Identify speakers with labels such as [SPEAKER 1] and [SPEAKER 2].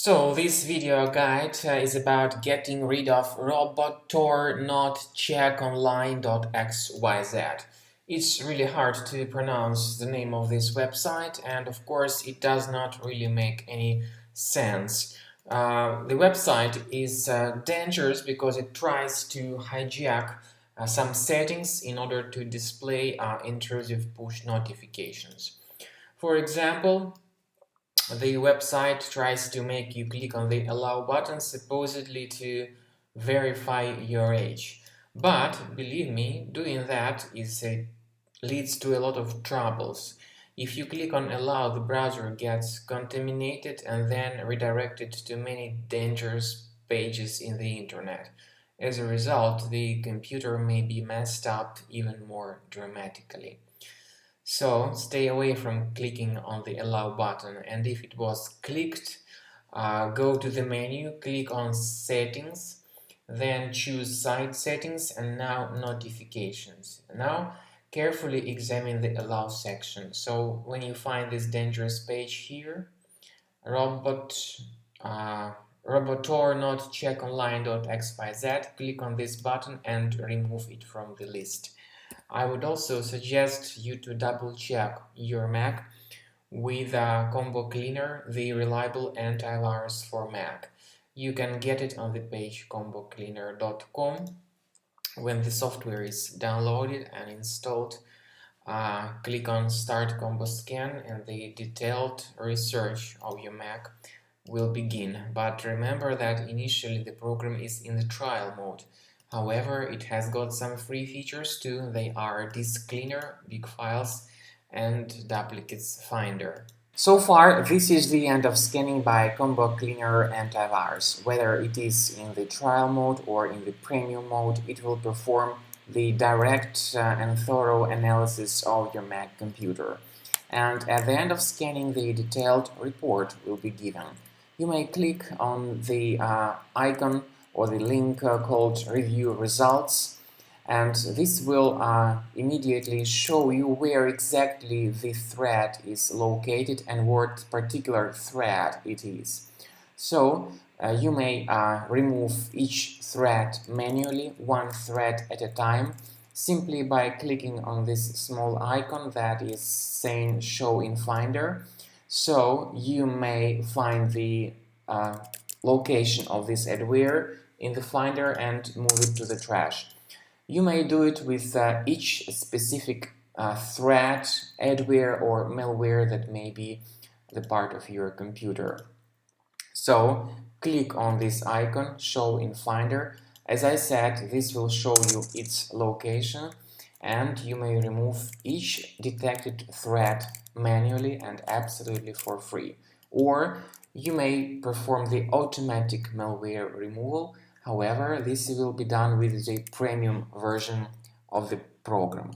[SPEAKER 1] So this video guide is about getting rid of Robotornotcheckonline.xyz. It's really hard to pronounce the name of this website, and of course it does not really make any sense. The website is dangerous because it tries to hijack some settings in order to display intrusive push notifications. For example, the website tries to make you click on the allow button supposedly to verify your age. But believe me, doing that leads to a lot of troubles. If you click on allow, the browser gets contaminated and then redirected to many dangerous pages in the internet. As a result, the computer may be messed up even more dramatically. So stay away from clicking on the allow button, and if it was clicked, go to the menu, click on settings, then choose site settings and now notifications. Now carefully examine the allow section. So when you find this dangerous page here, Robotornotcheckonline.xyz, click on this button and remove it from the list. I would also suggest you to double check your Mac with Combo Cleaner, the reliable antivirus for Mac. You can get it on the page combocleaner.com. When the software is downloaded and installed, click on Start Combo Scan and the detailed research of your Mac will begin. But remember that initially the program is in the trial mode. However, it has got some free features too. They are Disk Cleaner, Big Files, and Duplicates Finder. So far, this is the end of scanning by Combo Cleaner Antivirus. Whether it is in the trial mode or in the premium mode, it will perform the direct and thorough analysis of your Mac computer. And at the end of scanning, the detailed report will be given. You may click on the icon or the link called Review Results, and this will immediately show you where exactly the thread is located and what particular thread it is. So you may remove each thread manually, one thread at a time, simply by clicking on this small icon that is saying Show in Finder. So you may find the location of this adware in the Finder and move it to the trash. You may do it with each specific thread, adware or malware that may be the part of your computer. So click on this icon, Show in Finder. As I said, this will show you its location, and you may remove each detected thread manually and absolutely for free. Or you may perform the automatic malware removal. However, this will be done with the premium version of the program.